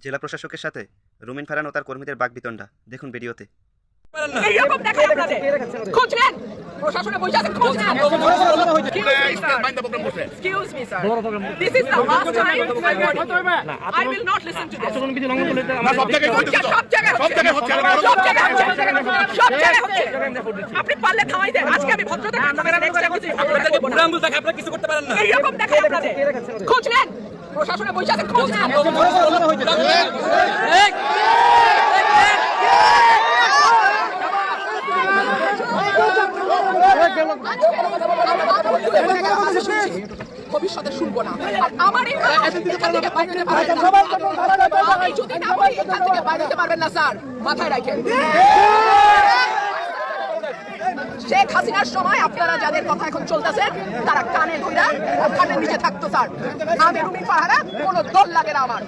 জেলা প্রশাসকের সাথে রুমিন ফারহান ও তার কর্মীদের বাকবিতণ্ডা দেখুন ভিডিওতে। এইরকম দেখায় আপনাদের খোঁজ নেন, প্রশাসনে বসে আছে, খোঁজ নেন। Excuse me, sir. This is the last time I will not listen to this. সব জায়গায় হচ্ছে। আপনি পারলে থামাই দেন। আজকে আমি ভদ্রতা কিছু করতে পারেন না। এইরকম দেখায় আপনাদের খোঁজ নেন, প্রশাসনে বসে আছে, খোঁজ নেন। ভবিষ্যতে শুনবো না। আর আমার এই এখান থেকে বাইরে যেতে পারবেন না। আমি যদি না বলি এখান থেকে বাইরে যেতে পারবেন না স্যার, মাথায় রাখেন। শেখ হাসিনার সময় আপনারা যাদের কথা এখন চলতেছেন তারা কানে ধইরা খাটের নিচে থাকতো স্যার। আমি রুমিন ফারহানা, কোনো দল লাগে না আমার।